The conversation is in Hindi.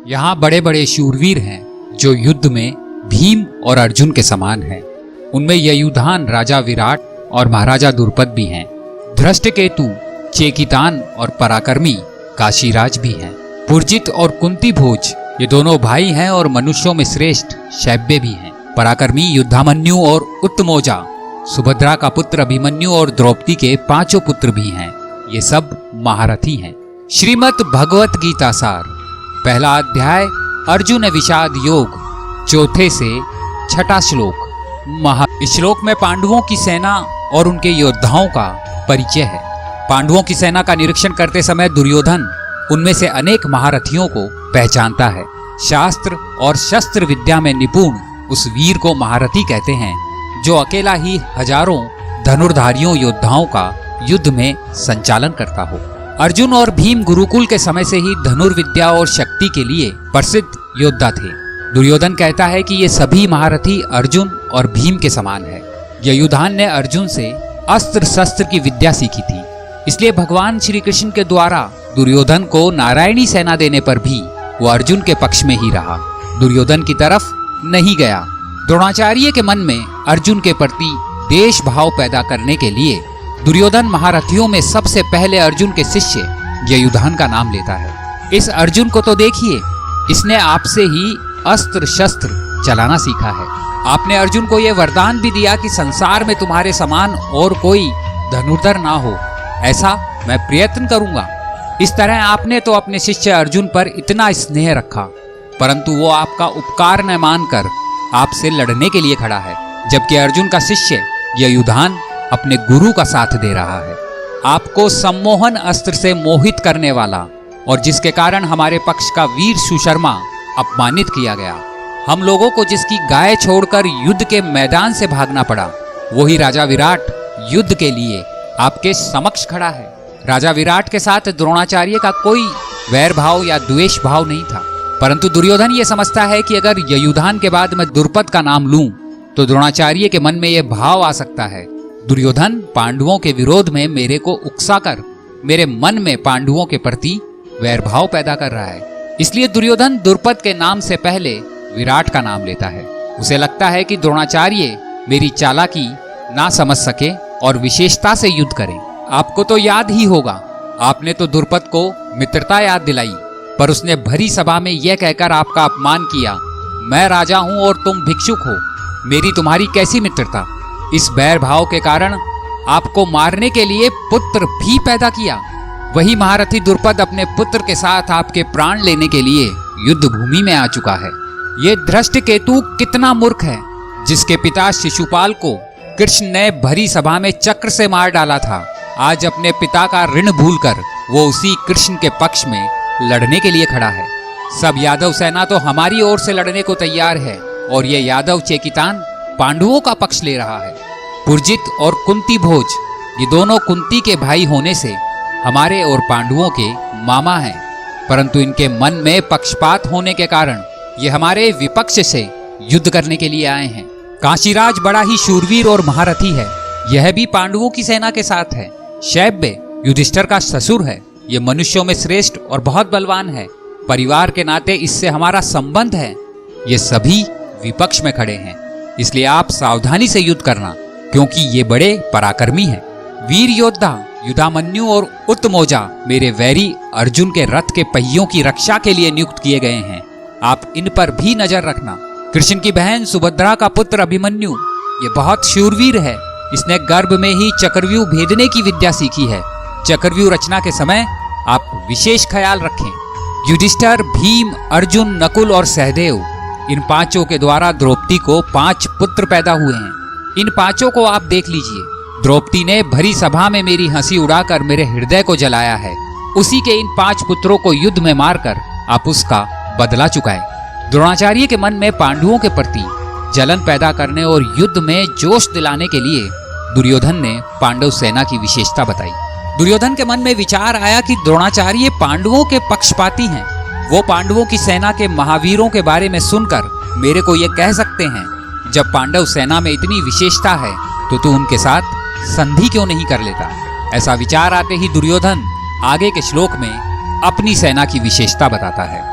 यहाँ बड़े बड़े शूरवीर हैं जो युद्ध में भीम और अर्जुन के समान हैं। उनमें ययुधान, राजा विराट और महाराजा द्रुपद भी हैं। धृष्टकेतु, चेकितान और पराक्रमी काशीराज भी हैं। पुरजित और कुंती भोज ये दोनों भाई हैं और मनुष्यों में श्रेष्ठ शैब्य भी हैं। पराक्रमी युद्धामन्यु और उत्तमोजा, सुभद्रा का पुत्र अभिमन्यु और द्रौपदी के 5 पुत्र भी हैं। ये सब महारथी हैं। श्रीमद् भगवत गीता सार, पहला अध्याय अर्जुन विषाद योग, चौथे से 6ठा श्लोक। इस श्लोक में पांडवों की सेना और उनके योद्धाओं का परिचय है। पांडवों की सेना का निरीक्षण करते समय दुर्योधन उनमें से अनेक महारथियों को पहचानता है। शास्त्र और शस्त्र विद्या में निपुण उस वीर को महारथी कहते हैं जो अकेला ही हजारों धनुर्धारियों योद्धाओं का युद्ध में संचालन करता हो। अर्जुन और भीम गुरुकुल के समय से ही धनुर्विद्या और शक्ति के लिए प्रसिद्ध योद्धा थे। दुर्योधन कहता है कि ये सभी महारथी अर्जुन और भीम के समान है। ययुधान ने अर्जुन से अस्त्र शस्त्र की विद्या सीखी थी, इसलिए भगवान श्री कृष्ण के द्वारा दुर्योधन को नारायणी सेना देने पर भी वो अर्जुन के पक्ष में ही रहा, दुर्योधन की तरफ नहीं गया। द्रोणाचार्य के मन में अर्जुन के प्रति देश भाव पैदा करने के लिए दुर्योधन महारथियों में सबसे पहले अर्जुन के शिष्य ययुधान का नाम लेता है। इस अर्जुन को तो देखिए, इसने आपसे ही अस्त्र शस्त्र चलाना सीखा है। आपने अर्जुन को यह वरदान भी दिया कि संसार में तुम्हारे समान और कोई धनुर्धर ना हो, ऐसा मैं प्रयत्न करूंगा। इस तरह आपने तो अपने शिष्य अर्जुन पर इतना स्नेह रखा, परंतु वो आपका उपकार न मानकर आपसे लड़ने के लिए खड़ा है, जबकि अर्जुन का शिष्य ययुधान अपने गुरु का साथ दे रहा है। आपको सम्मोहन अस्त्र से मोहित करने वाला और जिसके कारण हमारे पक्ष का वीर सुशर्मा अपमानित किया गया, हम लोगों को जिसकी गाय छोड़कर युद्ध के मैदान से भागना पड़ा, वही राजा विराट युद्ध के लिए आपके समक्ष खड़ा है। राजा विराट के साथ द्रोणाचार्य का कोई वैर भाव या द्वेष भाव नहीं था, परंतु दुर्योधन ये समझता है कि अगर ययुधान के बाद मैं द्रुपद का नाम लूं तो द्रोणाचार्य के मन में यह भाव आ सकता है, दुर्योधन पांडवों के विरोध में मेरे को उकसाकर मेरे मन में पांडवों के प्रति वैरभाव पैदा कर रहा है। इसलिए दुर्योधन द्रुपद के नाम से पहले विराट का नाम लेता है। उसे लगता है कि द्रोणाचार्य मेरी चालाकी ना समझ सके और विशेषता से युद्ध करें। आपको तो याद ही होगा, आपने तो द्रुपद को मित्रता याद दिलाई, पर उसने भरी सभा में यह कहकर आपका अपमान किया, मैं राजा हूं और तुम भिक्षुक हो, मेरी तुम्हारी कैसी मित्रता। इस बैर भाव के कारण आपको मारने के लिए पुत्र भी पैदा किया। वही महारथी द्रुपद अपने पुत्र के साथ आपके प्राण लेने के लिए युद्ध भूमि में आ चुका है। ये धृष्टकेतु कितना मूर्ख है, जिसके पिता शिशुपाल को कृष्ण ने भरी सभा में चक्र से मार डाला था। आज अपने पिता का ऋण भूलकर वो उसी कृष्ण के पक्ष में लड़ने के लिए खड़ा है। सब यादव सेना तो हमारी ओर से लड़ने को तैयार है और ये यादव चेकितान पांडवों का पक्ष ले रहा है। पुरजित और कुंती भोज ये दोनों कुंती के भाई होने से हमारे और पांडवों के मामा हैं, परंतु इनके मन में पक्षपात होने के कारण ये हमारे विपक्ष से युद्ध करने के लिए आए हैं। काशीराज बड़ा ही शूरवीर और महारथी है, यह भी पांडवों की सेना के साथ है। शैब्य युधिष्ठिर का ससुर है, ये मनुष्यों में श्रेष्ठ और बहुत बलवान है, परिवार के नाते इससे हमारा संबंध है। ये सभी विपक्ष में खड़े हैं, इसलिए आप सावधानी से युद्ध करना, क्योंकि ये बड़े पराक्रमी हैं। वीर योद्धा युधामन्यु और उत्तमोजा मेरे वैरी अर्जुन के रथ के पहियों की रक्षा के लिए नियुक्त किए गए हैं, आप इन पर भी नजर रखना। कृष्ण की बहन सुभद्रा का पुत्र अभिमन्यु ये बहुत शूरवीर है, इसने गर्भ में ही चक्रव्यूह भेदने की विद्या सीखी है। चक्रव्यूह रचना के समय आप विशेष ख्याल रखें। युधिष्ठिर, भीम, अर्जुन, नकुल और सहदेव इन 5 के द्वारा द्रौपदी को 5 पुत्र पैदा हुए हैं। इन 5 को आप देख लीजिए। द्रौपदी ने भरी सभा में मेरी हंसी उड़ाकर मेरे हृदय को जलाया है। उसी के इन 5 पुत्रों को युद्ध में मारकर आप उसका बदला चुकाए। द्रोणाचार्य के मन में पांडवों के प्रति जलन पैदा करने और युद्ध में जोश दिलाने के लिए दुर्योधन ने पांडव सेना की विशेषता बताई। दुर्योधन के मन में विचार आया कि द्रोणाचार्य पांडवों के पक्षपाती हैं। वो पांडवों की सेना के महावीरों के बारे में सुनकर मेरे को ये कह सकते हैं, जब पांडव सेना में इतनी विशेषता है तो तू उनके साथ संधि क्यों नहीं कर लेता। ऐसा विचार आते ही दुर्योधन आगे के श्लोक में अपनी सेना की विशेषता बताता है।